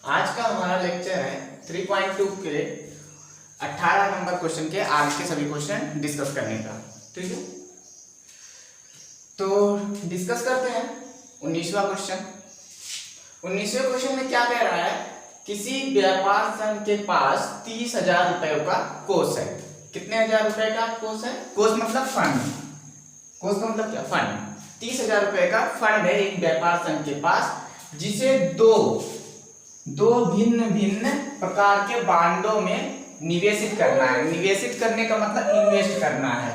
आज का हमारा लेक्चर है 3.2 के 18 नंबर क्वेश्चन के आगे के सभी क्वेश्चन डिस्कस करने का। ठीक है, तो डिस्कस करते हैं 19वां क्वेश्चन। 19वें क्वेश्चन में क्या कह रहा है, किसी व्यापार संघ के पास 30,000 रुपयों का कोष है। कितने हजार रुपए का कोष है? कोष मतलब फंड। कोष का मतलब क्या? फंड। 30,000 रुपए का फंड है एक व्यापार संघ के पास, जिसे दो भिन्न भिन्न प्रकार के बांडों में निवेशित करना है। निवेशित करने का मतलब इन्वेस्ट करना है।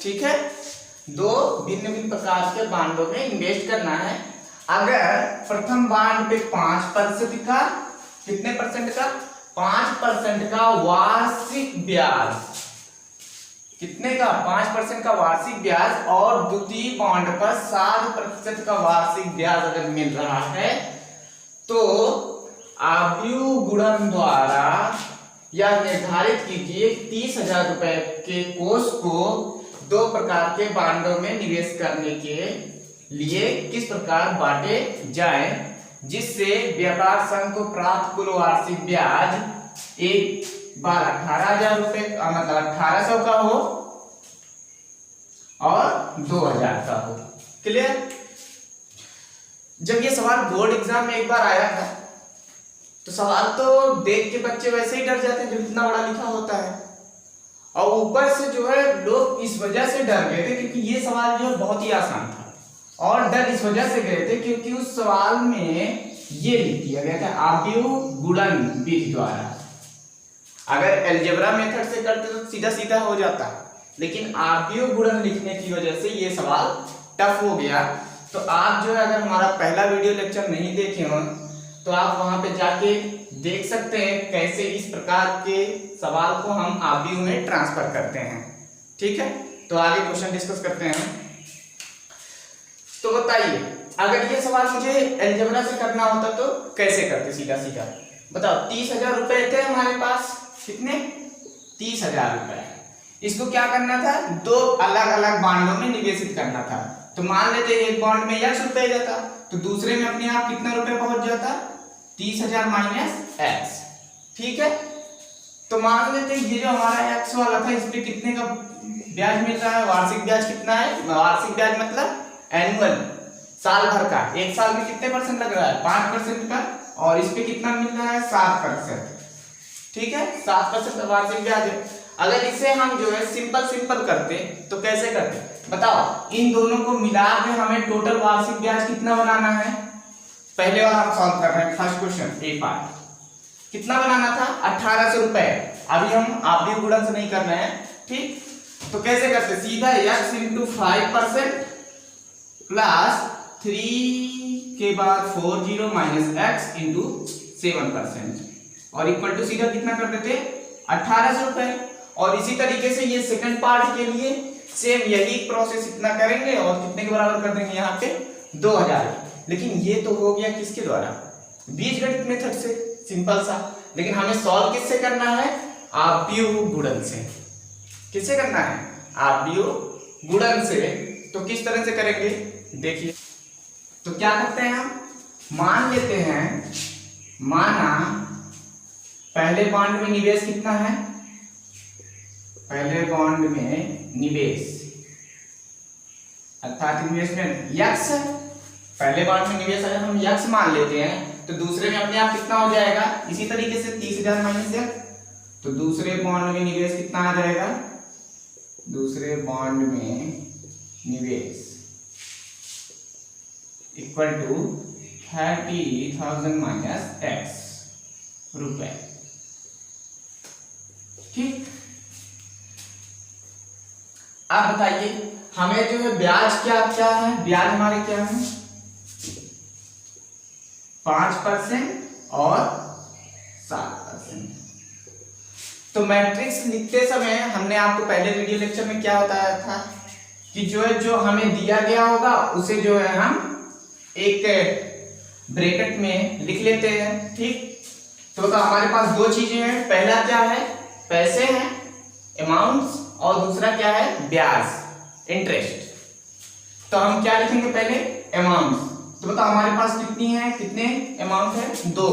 ठीक है, दो भिन्न भिन्न प्रकार के बांडों में इन्वेस्ट करना है। अगर प्रथम बांड पे 5% का, कितने परसेंट का? 5% का वार्षिक ब्याज। कितने का? 5% का वार्षिक ब्याज और द्वितीय बॉन्ड पर 7% का वार्षिक ब्याज अगर मिल रहा है, तो आव्यूह गुणन द्वारा यह निर्धारित कीजिए 30,000 रुपए के कोष को दो प्रकार के बांडों में निवेश करने के लिए किस प्रकार बांटे जाएं, जिससे व्यापार संघ को प्राप्त कुल वार्षिक ब्याज एक बार 18,000 रुपए मतलब 1800 का हो और 2,000 का हो। क्लियर? जब ये सवाल बोर्ड एग्जाम में एक बार आया था, तो सवाल तो देख के बच्चे वैसे ही डर जाते हैं जब इतना बड़ा लिखा होता है, और ऊपर से जो है लोग इस वजह से डर गए थे क्योंकि ये सवाल जो है बहुत ही आसान था। और डर इस वजह से गए थे क्योंकि उस सवाल में ये लिख दिया गया था आव्यूह गुणन विधि द्वारा। अगर अलजेब्रा मेथड से करते तो सीधा सीधा हो जाता, लेकिन आव्यूह गुणन लिखने की वजह से ये सवाल टफ हो गया। तो आप जो है अगर हमारा पहला वीडियो लेक्चर नहीं देखे हो तो आप वहां पे जाके देख सकते हैं कैसे इस प्रकार के सवाल को हम आव्यूह में ट्रांसफर करते हैं। ठीक है, तो आगे क्वेश्चन डिस्कस करते हैं। तो बताइए, अगर ये सवाल मुझे अलजेब्रा से करना होता तो कैसे करते? सीधा सीधा बताओ। 30,000 रुपए थे हमारे पास। कितने? 30,000 रुपए। इसको क्या करना था? दो अलग अलग बांडों में निवेशित करना था। तो मान लेते एक बॉन्ड में X रुपए जाता, तो दूसरे में अपने आप कितना रुपए पहुंच जाता? 30,000 माइनस X। ठीक है, तो मान लेते ये जो हमारा X वाला था, इस पे कितने का ब्याज मिल रहा है? वार्षिक ब्याज कितना है? वार्षिक ब्याज मतलब एनुअल, साल भर का। एक साल में कितने परसेंट लग रहा है? 5% का। और इस पे कितना मिल रहा है? 7%। ठीक है, 7% वार्षिक ब्याज है। अगर इसे हम जो है सिंपल करते तो कैसे करते बताओ? इन दोनों को मिला के हमें टोटल वार्षिक ब्याज कितना बनाना है? पहले वाला हम सॉल्व कर रहे हैं, फर्स्ट क्वेश्चन ए पार्ट। कितना बनाना था? 1800 रुपए। अभी हम आव्यूह गुणन से नहीं कर रहे हैं। ठीक, तो कैसे करते? सीधा x इंटू 5% प्लस 3 के बाद 40 माइनस x इंटू 7% और इक्वल टू सीधा कितना कर देते? 1800 रुपए। और इसी तरीके से ये सेकंड पार्ट के लिए सेम यही प्रोसेस इतना करेंगे और कितने के बराबर कर देंगे? यहाँ पे 2,000। लेकिन ये तो हो गया किसके द्वारा? बीजगणित मेथड से, सिंपल सा। लेकिन हमें सॉल्व किससे करना है? आव्यूह गुणन से। किससे करना है? आव्यूह गुणन से। तो किस तरह से करेंगे देखिए। तो क्या करते हैं हम? मान लेते हैं, माना पहले बॉन्ड में निवेश कितना है? पहले बॉन्ड में निवेश अर्थात इन्वेस्टमेंट X। पहले बॉन्ड में निवेश अगर हम X मान लेते हैं तो दूसरे में अपने आप कितना हो जाएगा? इसी तरीके से 30,000 माइनस X। तो दूसरे बॉन्ड में निवेश कितना आ जाएगा? दूसरे बॉन्ड में निवेश इक्वल टू 30,000 माइनस X रुपए। ठीक, अब बताइए हमें जो है ब्याज क्या क्या है? ब्याज हमारे क्या है? 5% और 7%। तो मैट्रिक्स लिखते समय हमने आपको पहले वीडियो लेक्चर में क्या बताया था कि जो हमें दिया गया होगा उसे जो है हम एक ब्रैकेट में लिख लेते हैं। ठीक, तो हमारे पास दो चीजें हैं। पहला क्या है? पैसे हैं, अमाउंट्स, और दूसरा क्या है? ब्याज, इंटरेस्ट। तो हम क्या लिखेंगे? पहले अमाउंट। तो बताओ हमारे पास कितनी है? कितने अमाउंट है? 2।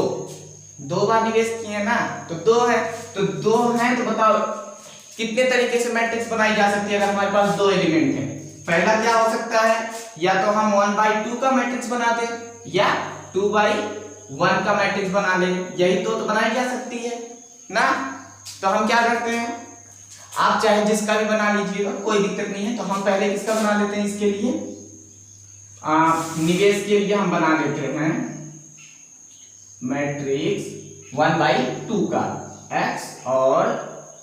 2 बार निवेश किए ना, तो 2 है, तो 2 है, तो बताओ कितने तरीके से मैट्रिक्स बनाई जा सकती है अगर हमारे पास 2 एलिमेंट है। पहला क्या हो सकता है, या तो हम 1/2 का मैट्रिक्स बना दे या 2/1 का मैट्रिक्स बना ले, यही तो बनाई जा सकती है ना। तो हम क्या करते हैं, आप चाहे जिसका भी बना लीजिएगा, कोई दिक्कत नहीं है। तो हम पहले किसका बना लेते हैं, इसके लिए निवेश के लिए हम बना लेते हैं मैट्रिक्स 1/2 का x और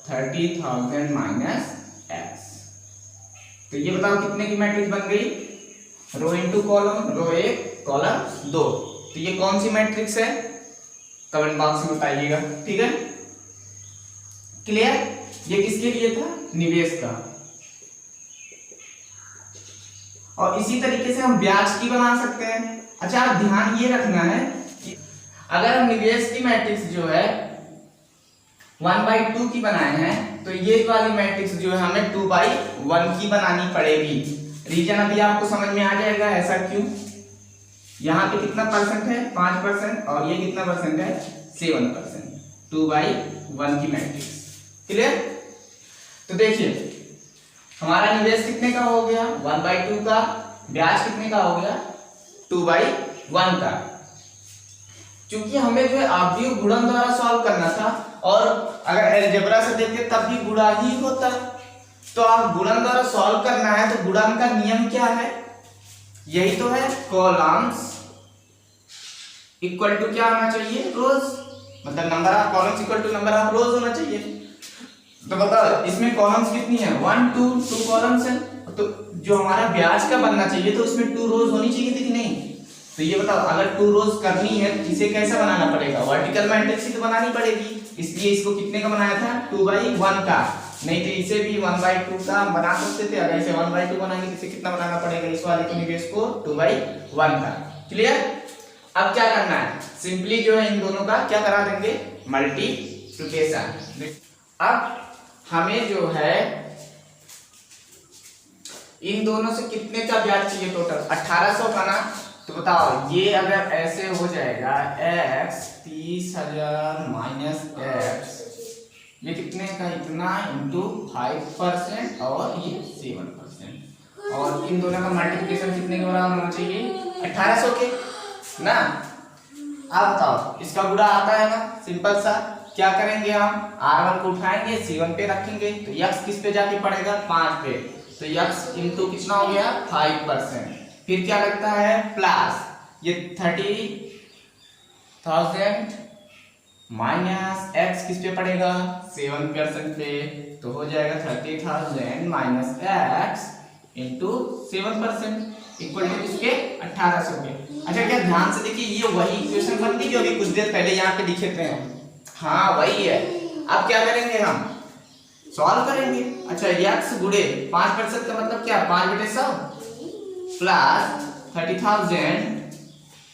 30,000 माइनस x। तो ये बताओ कितने की मैट्रिक्स बन गई, रो इनटू कॉलम, रो 1 कॉलम 2। तो ये कौन सी मैट्रिक्स है, कमेंट बॉक्स में बताइएगा, ठीक है। क्लियर, ये किसके लिए था, निवेश का। और इसी तरीके से हम ब्याज की बना सकते हैं। अच्छा, आप ध्यान ये रखना है कि अगर हम निवेश की मैट्रिक्स जो है 1/2 की बनाए हैं, तो ये वाली मैट्रिक्स जो है हमें 2/1 की बनानी पड़ेगी। रीजन अभी आपको समझ में आ जाएगा, ऐसा क्यों। यहाँ पे कितना परसेंट है, 5%, और ये कितना परसेंट है, 7%। 2/1 की मैट्रिक्स, क्लियर। तो देखिए हमारा निवेश कितने का हो गया, 1/2 का, ब्याज कितने का हो गया, 2/1 का। क्योंकि हमें जो है आव्यूह गुणन द्वारा सॉल्व करना था, और अगर अलजेब्रा से देखते तब भी गुणा ही होता। तो आप गुणन द्वारा सॉल्व करना है, तो गुणन का नियम क्या है, यही तो है, कॉलम्स इक्वल टू क्या होना चाहिए, रोज, मतलब number of columns equal to number of rows होना चाहिए। तो बताओ इसमें कॉलम्स कितनी है, 1 2 कॉलम्स है, तो जो हमारा ब्याज का बनना चाहिए तो इसमें 2 रोज होनी चाहिए थी कि नहीं। तो ये बताओ अगर 2 रोज करनी है तो इसे कैसा बनाना पड़ेगा, वर्टिकल मैट्रिक्स ही तो बनानी पड़ेगी। इसलिए इसको कितने का बनाया था, 2/1 का। नहीं तो इसे भी 1/2 का बना सकते थे। अगर इसे 1/2 बनाएंगे तो इसे कितना बनाना पड़ेगा, इस वाले के निवेश को 2/1 का। क्लियर। अब क्या करना है, सिंपली जो है इन दोनों का क्या करा देंगे, मल्टीप्लिकेशन। अब हमें जो है इन दोनों से कितने का ब्याज चाहिए, टोटल 1800 का ना। तो बताओ ये अगर ऐसे हो जाएगा, x 30,000 माइनस x, ये कितने का, इतना इंटू 5% और ये 7%, और इन दोनों का मल्टीप्लिकेशन कितने के बराबर होना चाहिए, 1800 के ना। अब बताओ इसका गुणा आता है ना, सिंपल सा। क्या करेंगे हम, r1 को उठाएंगे, c1 पे रखेंगे, तो x किस पे जाके पड़ेगा, 5 पे। तो x इंटू कितना हो गया, 5%। फिर क्या लगता है, प्लस ये 30,000 माइनस x किस पे पड़ेगा, 7% पे। तो हो जाएगा 30,000 minus x into 7% equal to किसके, 1800 के। अच्छा क्या ध्यान से देखिए, ये वही इक्वेशन बन गई जो अभी कुछ देर पहले यहाँ पे लिखे थे हम। हाँ वही है। अब क्या करेंगे, हम सॉल्व करेंगे। अच्छा x गुणे 5% का मतलब क्या, 5/100 प्लस 30,000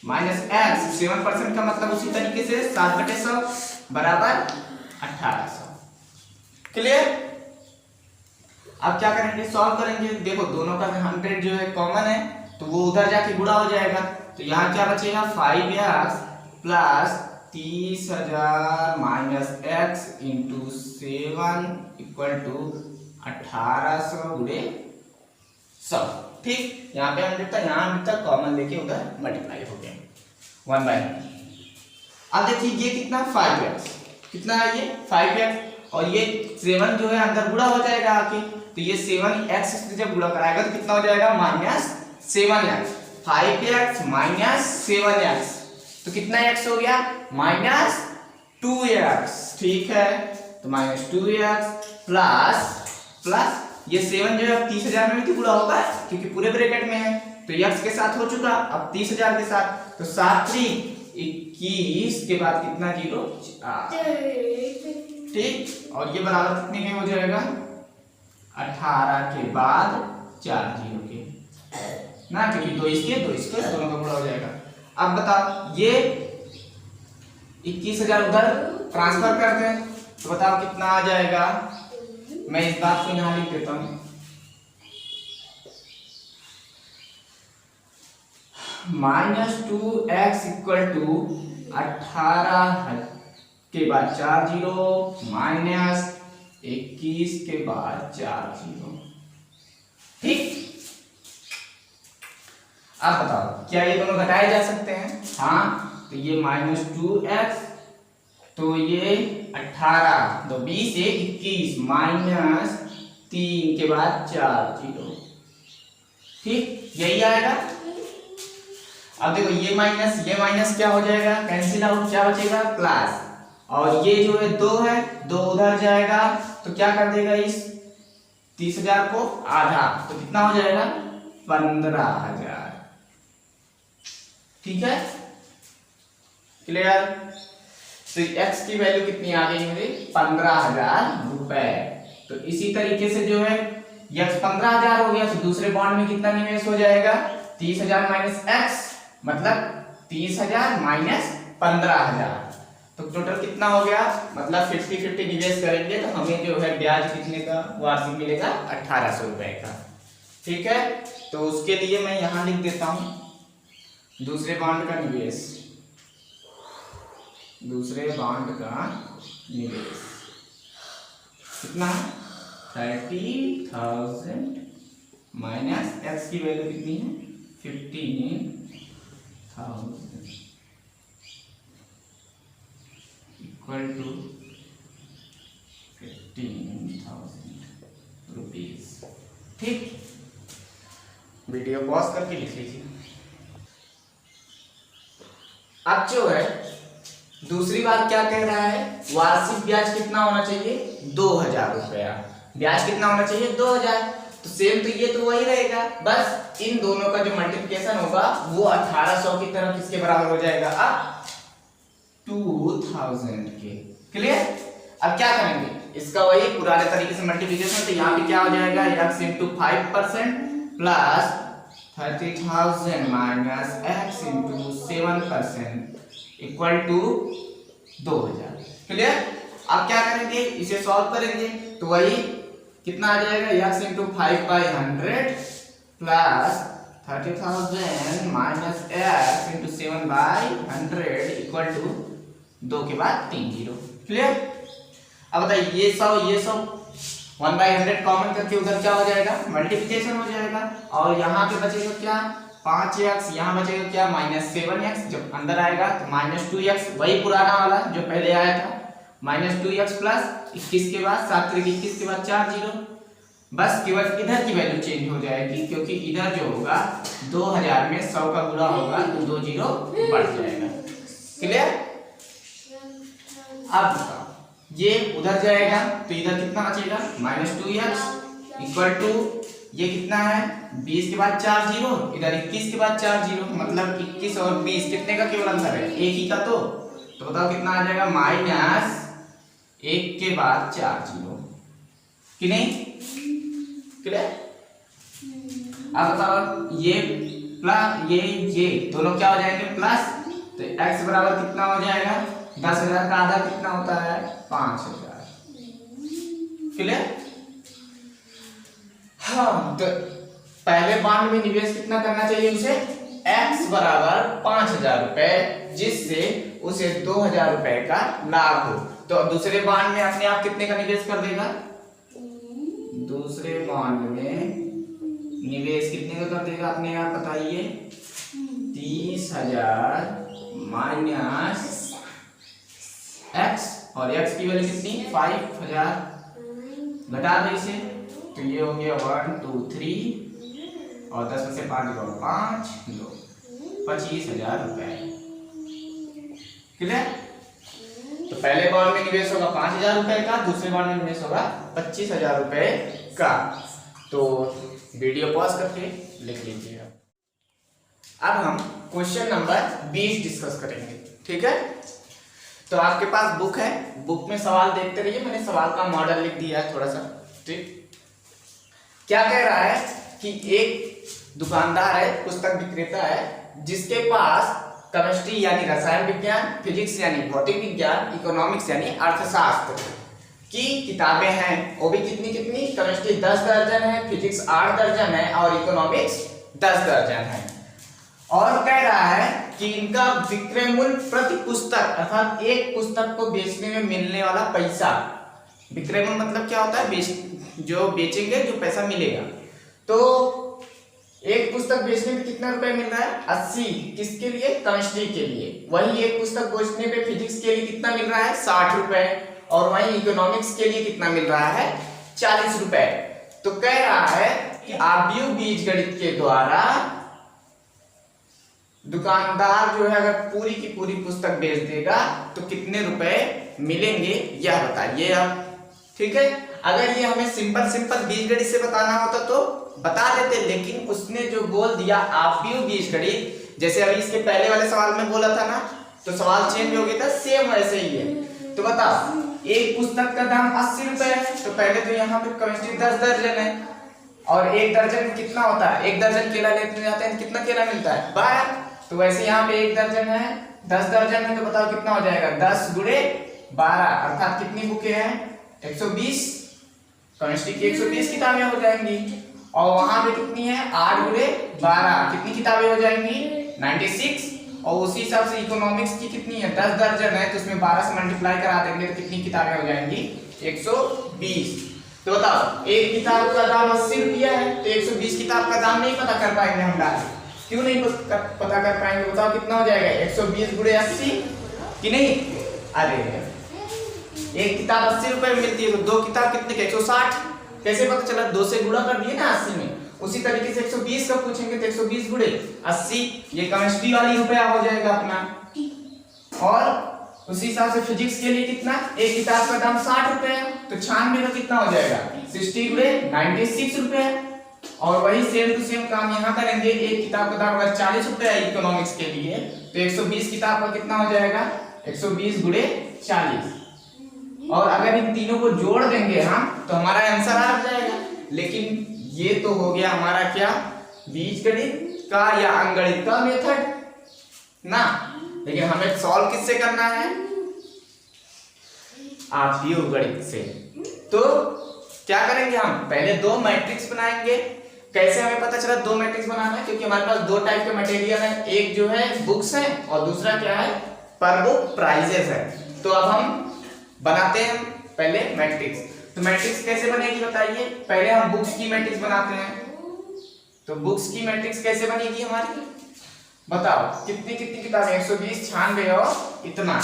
माइनस x 7% का मतलब उसी तरीके से 7/100 बराबर 1800। क्लियर। अब क्या करेंगे, सॉल्व करेंगे। देखो दोनों का 100 जो है कॉमन है, तो वो उधर जाके गुणा हो जाएगा। तो यहाँ क्या बचेगा, 5x plus 30,000 minus x into 7 equal to 1800 गुणे 100। ठीक, यहाँ पे हम लिखता, यहाँ लिखता, कॉमन लेके उधर मल्टीप्लाई हो गया 1/1। अब देखिए ये कितना, 5x, कितना है ये 5x, और ये 7 जो है अंदर गुणा हो जाएगा आके। तो ये 7x से जब गुणा कराएगा तो कितना हो जाएगा, -7x। 5x माइनस 7x, तो कितना x हो गया, -2x। ठीक है, तो -2x प्लस ये 7 जो है 30,000 में भी गुणा होगा क्योंकि पूरे ब्रैकेट में है, तो x के साथ हो चुका, अब 30,000 के साथ। तो 7 3 21 के बाद कितना, 0 ठीक, और ये बराबर कितने के हो जाएगा, 18 के बाद 4 0 के ना, क्योंकि 2 इसके दोनों का गुणा हो जाएगा। अब बताओ ये 21,000 उधर ट्रांसफर करते हैं, तो बताओ कितना आ जाएगा। मैं इस बात को यहाँ लिख देता हूँ, -2x इक्वल टू 18 के बाद 4 जीरो माइनस 21 के बाद 4 जीरो। ठीक, आप बताओ क्या ये दोनों घटाए जा सकते हैं? हाँ, तो ये -2x, तो ये 18, तो 20 से 21 माइनस 3 के बाद 4 जीरो। ठीक, यही आएगा। अब देखो ये माइनस क्या हो जाएगा, कैंसिल आउट, क्या बचेगा प्लस, और ये जो है 2 है, 2 उधर जाएगा तो क्या कर देगा इस 30,000 को आधा, तो कितना हो जाएगा 15,000। ठीक है, क्लियर? तो x की वैल्यू कितनी आ गई मेरी 15,000 रुपए। तो इसी तरीके से जो है x 15,000 हो गया, तो दूसरे बॉन्ड में कितना निवेश हो जाएगा 30,000 माइनस x, मतलब 30,000 माइनस 15,000, तो टोटल कितना हो गया, मतलब 50-50 निवेश करेंगे तो हमें जो है ब्याज कितने का वार्षिक मिलेगा 1800 रुपए का। ठीक है, तो उसके लिए मैं यहां लिख देता हूं दूसरे बॉन्ड का निवेश, दूसरे बॉन्ड का निवेश कितना 30,000 माइनस x की वैल्यू कितनी है 15,000 इक्वल टू 15,000 रुपीज। ठीक, वीडियो पॉज करके लिख लीजिए। अब जो है दूसरी बात क्या कह रहा है, वार्षिक ब्याज कितना होना चाहिए 2,000 रुपया। ब्याज कितना होना चाहिए 2,000, तो सेम तो ये तो वही रहेगा, बस इन दोनों का जो मल्टीप्लिकेशन होगा वो 1800 की तरह किसके बराबर हो जाएगा, अब 2000 के। क्लियर? अब क्या करेंगे, इसका वही पुराने तरीके से मल्टीप्लिकेशन, तो यहाँ पे क्या हो जाएगा x into 5% plus 30,000 minus x into 7% equal to 2,000। Clear? अब क्या करेंगे, इसे सॉल्व करेंगे तो वही कितना आ जाएगा x into 5/100 plus 30,000 minus x into 7/100 equal to 2 के बाद 3 जीरो। क्लियर? अब बताइए ये सब 1/100 कॉमन करके उधर क्या हो जाएगा मल्टीप्लिकेशन हो जाएगा, और यहाँ पे बचेगा क्या 5x, यहाँ बचेगा क्या -7x, जब अंदर आएगा तो -2x, वही पुराना वाला जो पहले आया था, -2x प्लस 21 के बाद 7 × 21 के बाद 4 जीरो, बस केवल इधर की वैल्यू चेंज हो जाएगी, क्योंकि इधर जो होगा 2000 में 100 का गुणा होगा तो 2 जीरो बढ़ जाएगा। क्लियर? अब बताओ ये उधर जाएगा तो इधर कितना बचेगा -2x इक्वल टू ये कितना है 20 के बाद 4 जीरो, इधर 21 के बाद 4 जीरो, मतलब 21 और 20 कितने का केवल अंतर है, एक ही का, तो बताओ कितना आ जाएगा -1 के बाद 4 जीरो, कि नहीं? क्लियर? अब बताओ ये प्लस ये दोनों क्या हो जाएंगे प्लस, तो x बराबर कितना हो जाएगा 10,000 का आधा कितना होता है 5,000। क्लियर? हाँ, तो पहले बॉन्ड में निवेश कितना करना चाहिए उसे x बराबर 5,000 रुपए, जिससे उसे 2,000 रुपए का लाभ हो। तो दूसरे बॉन्ड में अपने आप कितने का निवेश कर देगा, दूसरे बॉन्ड में निवेश कितने का कर देगा अपने आप बताइए 30,000 माइनस x, और x की वैल्यू कितनी 5,000, घटा दो इसे तो ये हो गया 1 2 3 और 10 में से 5 गया 5 2 25,000 रुपए। क्लियर? तो पहले बॉन्ड में निवेश होगा 5,000 रुपए का, दूसरे बॉन्ड में निवेश होगा 25,000 रुपए का। तो वीडियो पॉज करके लिख लीजिए। अब हम क्वेश्चन नंबर 20 डिस्कस करेंगे। ठीक है, तो आपके पास बुक है, बुक में सवाल देखते रहिए, मैंने सवाल का मॉडल लिख दिया है थोड़ा सा। ठीक, क्या कह रहा है कि एक दुकानदार है, पुस्तक विक्रेता है, जिसके पास केमिस्ट्री यानी रसायन विज्ञान, फिजिक्स यानी भौतिक विज्ञान, इकोनॉमिक्स यानी अर्थशास्त्र की किताबें हैं। वो भी कितनी कितनी, केमिस्ट्री 10 दर्जन है, फिजिक्स 8 दर्जन है और इकोनॉमिक्स 10 दर्जन है। और कह रहा है कि इनका विक्रय मूल्य प्रति पुस्तक अर्थात एक पुस्तक को बेचने में मिलने वाला पैसा, विक्रय मूल्य मतलब क्या होता है, जो बेचेंगे जो पैसा मिलेगा। तो एक पुस्तक बेचने में कितना रुपए मिल रहा है, 80। किसके लिए, केमिस्ट्री के लिए। वही एक पुस्तक बेचने पे फिजिक्स के लिए कितना मिल रहा है, 60 रुपए। और वही इकोनॉमिक्स के लिए कितना मिल रहा है, 40 रुपए। तो कह रहा है कि आव्यूह बीजगणित के द्वारा दुकानदार जो है अगर पूरी की पूरी पुस्तक बेच देगा तो कितने रुपए मिलेंगे यह बताइए आप। ठीक है, अगर ये हमें सिंपल बीजगणित से बताना होता तो बता देते, लेकिन उसने जो बोल दिया आव्यूह बीजगणित, जैसे अभी इसके पहले वाले सवाल में बोला था ना, तो सवाल चेंज हो गया था, सेम वैसे ही है। तो बताओ, एक पुस्तक का दाम 80 रुपए है, तो पहले तो यहाँ पे केमिस्ट्री 10 दर्जन है, और एक दर्जन में कितना होता है, एक दर्जन केला लेते जाते हैं, कितना केला मिलता है, 12। तो वैसे यहाँ पे एक दर्जन है, 10 दर्जन है, तो बताओ कितना हो जाएगा, 10 गुणे 12 अर्थात कितनी बुकें हैं, 120। केमिस्ट्री की 120 किताबें हो जाएंगी। और वहां पे कितनी है, 8 गुणे 12 कितनी किताबें हो जाएंगी, 96। और उसी हिसाब से इकोनॉमिक्स की कितनी है, 10 दर्जन है, तो उसमें 12 से मल्टीप्लाई करा देंगे तो कितनी किताबें हो जाएंगी, 120। तो बताओ, एक किताब का दाम 80 रुपया है, तो 120 किताब का दाम नहीं पता कर पाएंगे हम डायरेक्ट। क्यों नहीं पता कर पाएंगे, बताओ कितना हो जाएगा, 120 गुणे 80 कि नहीं। अरे एक किताब 80 रुपए में मिलती है, तो दो किताब कितने के, 160। कैसे पता चला, 2 से गुणा कर दिए ना 80 में। उसी तरीके से 120 का पूछेंगे तो 120 गुणे 80, ये केमिस्ट्री वाली रुपया हो जाएगा अपना। और उसी हिसाब से फिजिक्स के लिए कितना, एक किताब का दाम 60 रुपए है, तो 96 का कितना हो जाएगा, 60 गुणे 96 रुपए। और वही सेम टू सेम काम यहाँ करेंगे, एक किताब का दाम अगर 40 रुपए है इकोनॉमिक्स के लिए, तो 120 किताब का कितना हो जाएगा, 120 गुणे 40। और अगर इन तीनों को जोड़ देंगे हम तो हमारा आंसर आ जाएगा। लेकिन ये तो हो गया हमारा क्या, बीजगणित का या अंकगणित का मेथड ना, लेकिन हमें सॉल्व किससे करना है, आव्यूह गणित से। तो क्या करेंगे, हम पहले 2 मैट्रिक्स बनाएंगे। कैसे हमें पता चला 2 मैट्रिक्स बनाना है, क्योंकि हमारे पास 2 टाइप के मटेरियल है, एक जो है बुक्स है और दूसरा क्या है, पर बुक प्राइजेस है। तो अब हम बनाते हैं पहले मैट्रिक्स। तो मैट्रिक्स कैसे बनेगी बताइए, पहले हम बुक्स की मैट्रिक्स बनाते हैं। तो बुक्स की मैट्रिक्स कैसे बनेगी हमारी, बताओ कितनी कितनी किताबें, 120, 96 और इतना।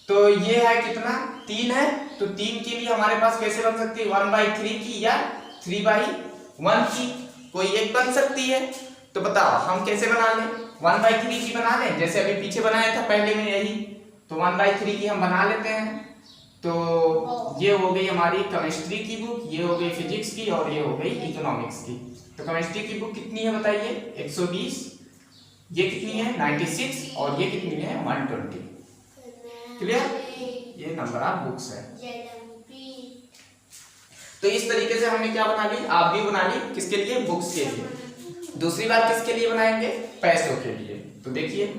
तो ये है कितना, 3 है, तो 3 के लिए हमारे पास कैसे बन सकती है, 1/3 की या 3/1 की, कोई एक बन सकती है। तो बताओ हम कैसे बना लें, 1/3 की बना लें, जैसे अभी पीछे बनाया था पहले में यही। तो 1/3 की हम बना लेते हैं। तो ये हो गई हमारी केमिस्ट्री की बुक, ये हो गई फिजिक्स की, और ये हो गई इकोनॉमिक्स की। तो केमिस्ट्री की बुक कितनी है बताइए, 120, ये कितनी है 96, और ये कितनी है 120। क्लियर, ये नंबर ऑफ बुक्स है। तो इस तरीके से हमने क्या बना ली, आप भी बना ली, किसके लिए, बुक्स के लिए। दूसरी बार किसके लिए बनाएंगे, पैसों के लिए। तो देखिए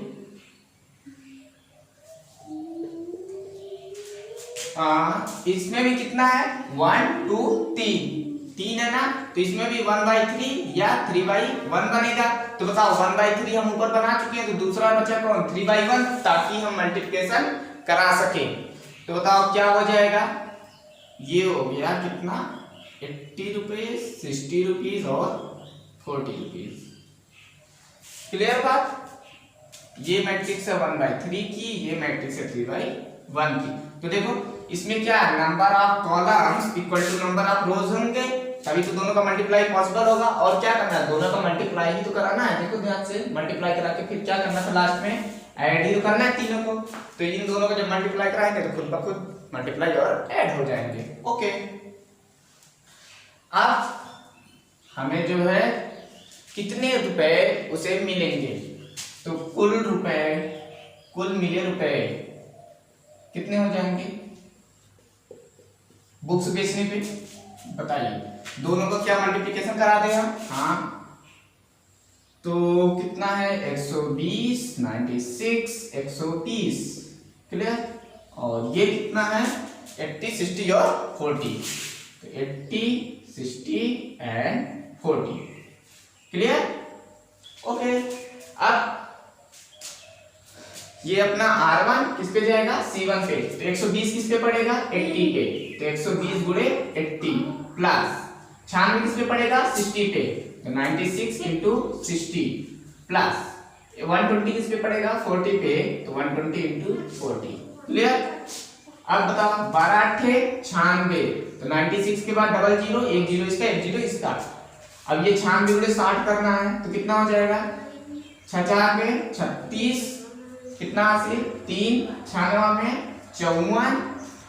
इसमें भी कितना है, 1 2 3 है ना, तो इसमें भी 1/3 या 3/1 बनेगा। तो बताओ 1/3 हम ऊपर बना चुके हैं, तो दूसरा बचा कौन, 3/1, ताकि हम मल्टीप्लिकेशन करा सके। तो बताओ क्या हो जाएगा, ये हो गया कितना, 80 रुपीज, 60 रुपीज और 40 रुपीज। क्लियर बात, ये मैट्रिक्स है 1/3 की, ये मैट्रिक्स है 3/1 की। तो देखो इसमें क्या है, number of columns equal to number of rows होंगे, तभी तो दोनों का मल्टीप्लाई पॉसिबल होगा। और क्या करना है, दोनों का मल्टीप्लाई ही तो कराना है। देखो ध्यान से, मल्टीप्लाई करा के फिर क्या करना था, लास्ट में ऐड ही तो करना है तीनों को। तो इन दोनों को जब मल्टीप्लाई कराएंगे तो खुद ब खुद मल्टीप्लाई और ऐड हो जाएंगे। ओके, अब हमें जो है कितने रुपए उसे मिलेंगे, तो कुल मिले रुपए कितने हो जाएंगे बुक्स बेचने पे, बताइए। दोनों को क्या मल्टीप्लिकेशन करा दें हम, हाँ, तो कितना है 120, 96, 130। क्लियर, और ये कितना है 80, 60 और 40। तो 80, 60 एंड 40। Clear, okay. अब ये अपना R1 किस पे जाएगा, C1 पे, तो 120 किस पे पड़ेगा, 80 पे, तो 120 गुणे 80 प्लस 96 किस पे पड़ेगा, 60 पे, तो 96 इंटू 60 प्लस 120 किस पे पड़ेगा, 40 पे, तो 120 इंटू 40। क्लियर। अब बताओ 12 8 96, तो 96 के बाद डबल जीरो, एक जीरो इसका एक जीरो इसका। अब ये 96 गुणे 60 करना है तो कितना हो जाएगा, 6 4 पे 36, कितना से 3 96 में 54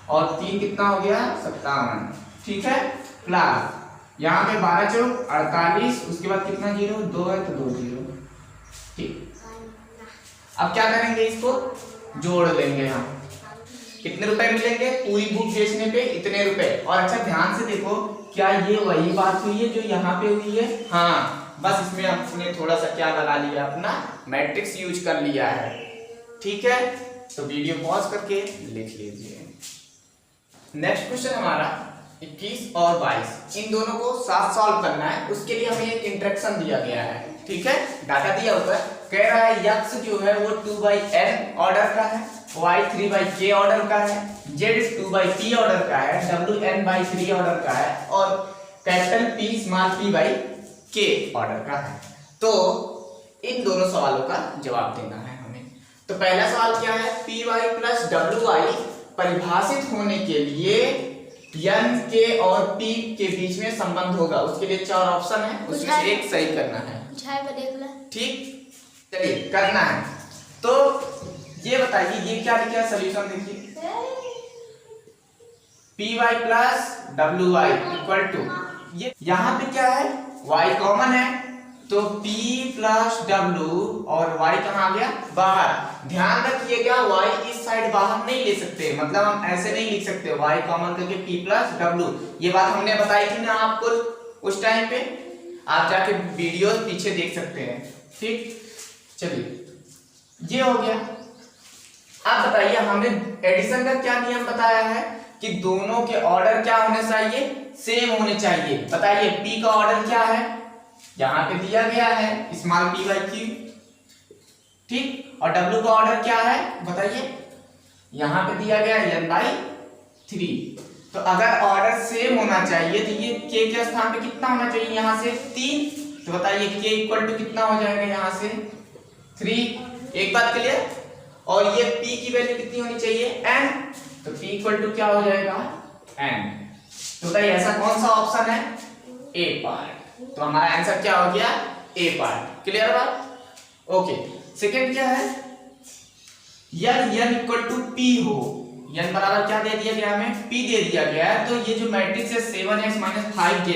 और 3 कितना हो गया 57। ठीक है, प्लस यहाँ पे 12 चौक 48, उसके बाद कितना जीरो, 2 है तो 2 जीरो। ठीक, अब क्या करेंगे, इसको जोड़ लेंगे हम। कितने रुपए मिलेंगे, पूरी बुक बेचने पे इतने रुपए। और अच्छा ध्यान से देखो, क्या ये वही बात हुई है जो यहाँ पे हुई है, हाँ, बस इसमें आपने थोड़ा सा क्या लगा लिया, अपना मैट्रिक्स यूज कर लिया है। ठीक है, तो वीडियो पॉज करके लिख लीजिए। नेक्स्ट क्वेश्चन हमारा 21 और 22, इन दोनों को साथ सॉल्व करना है। उसके लिए हमें एक इंस्ट्रक्शन दिया गया है। ठीक है, डाटा दिया हुआ है, कह रहा है x जो है वो 2/n ऑर्डर का है, y 3/k ऑर्डर का है, z 2/p ऑर्डर का है, w n/3 ऑर्डर का है और capital P small p/k order का है। तो इन दोनों सवालों का जवाब देना है हमें। तो पहला सवाल क्या है, py प्लस wy परिभाषित होने के लिए n के और p के बीच में संबंध होगा। उसके लिए 4 ऑप्शन है, उसमें से एक सही करना है। ठीक, चलिए करना है। तो ये बताइए, ये क्या लिखा है, सोल्यूशन देखिए, py plus wy equal to, ये यहाँ पे क्या है, y कॉमन है, तो p प्लस w और y कहाँ आ गया, बाहर। ध्यान रखिएगा, y इस साइड बाहर नहीं ले सकते, मतलब हम ऐसे नहीं लिख सकते y कॉमन करके p प्लस w। ये बात हमने बताई थी ना आपको उस टाइम पे, आप जाके वीडियो पीछे देख सकते हैं। ठीक, चलिए ये हो गया। अब बताइए, हमने एडिशन का क्या नियम बताया है कि दोनों के ऑर्डर क्या होने चाहिए, सेम होने चाहिए। बताइए p का ऑर्डर क्या है, यहाँ पे दिया गया है स्मॉल p/q। ठीक, और w का ऑर्डर क्या है बताइए, यहाँ पे दिया गया n/3। तो अगर ऑर्डर सेम होना चाहिए तो ये k के स्थान पे कितना होना चाहिए, यहाँ से 3। तो बताइए k इक्वल टू कितना हो जाएगा, यहाँ से 3। एक बात क्लियर। और ये p की वैल्यू कितनी होनी चाहिए, n, तो p इक्वल टू क्या हो जाएगा, n। तो बताइए ऐसा कौन सा ऑप्शन है, a पार्ट। तो हमारा आंसर क्या हो गया, a पार्ट। क्लियर बात। ओके, सेकंड क्या है, n इक्वल टू p हो, n बराबर क्या दे दिया गया हमें, p दे दिया गया है। तो ये जो मैट्रिक्स है 7x - 5z,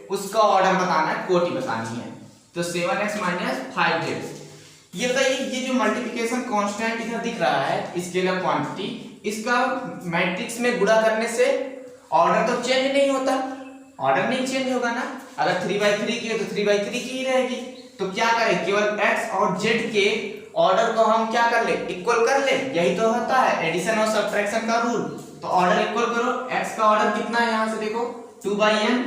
उसका ऑर्डर बताना है, कोटि बतानी है। तो 7x - 5z, ये बताइए, ये जो मल्टीप्लिकेशन कांस्टेंट इधर दिख रहा है स्केलर क्वांटिटी, इसका मैट्रिक्स में गुणा करने से ऑर्डर तो चेंज नहीं होता, ऑर्डर नहीं चेंज होगा ना। अगर 3/3 की है तो 3/3 की ही रहेगी। तो क्या करें, केवल x और z के ऑर्डर को हम क्या कर ले, इक्वल कर ले। यही तो होता है एडिशन और सब्ट्रैक्शन का रूल। तो ऑर्डर इक्वल करो, x का ऑर्डर कितना है, यहाँ से देखो 2/n,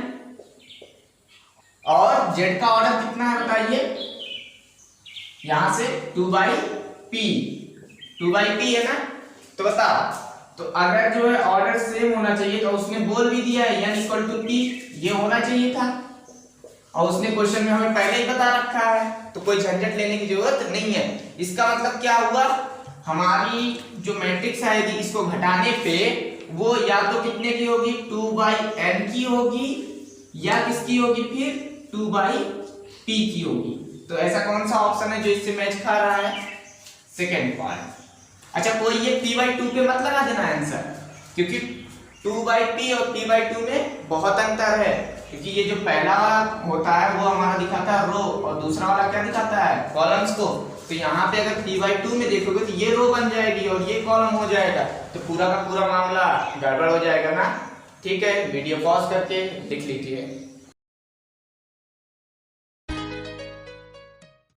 और z का ऑर्डर कितना है बताइए, यहां से 2/p, 2/p है ना। तो बताओ, तो अगर जो है ऑर्डर सेम होना चाहिए, तो उसने बोल भी दिया है n इक्वल टू p, ये होना चाहिए था, और उसने क्वेश्चन में हमें पहले ही बता रखा है, तो कोई झंझट लेने की जरूरत नहीं है। इसका मतलब क्या हुआ, हमारी जो मैट्रिक्स आएगी इसको घटाने पे वो या तो कितने की होगी, 2/n की होगी, या किसकी होगी फिर 2/p की होगी। तो ऐसा कौन सा ऑप्शन है जो इससे मैच खा रहा है, सेकंड पार्ट। अच्छा, कोई ये p/2 पे मत लगा देना आंसर, क्योंकि 2/p और p/2 में बहुत अंतर है। क्योंकि ये जो पहला होता है वो हमारा दिखाता है रो, और दूसरा वाला क्या दिखाता है, कॉलम्स को। तो यहाँ पे अगर p/2 में देखोगे तो ये रो बन जाएगी और ये कॉलम हो जाएगा, तो पूरा का पूरा मामला गड़बड़ हो जाएगा ना। ठीक है, वीडियो पॉज करके लिख लीजिए।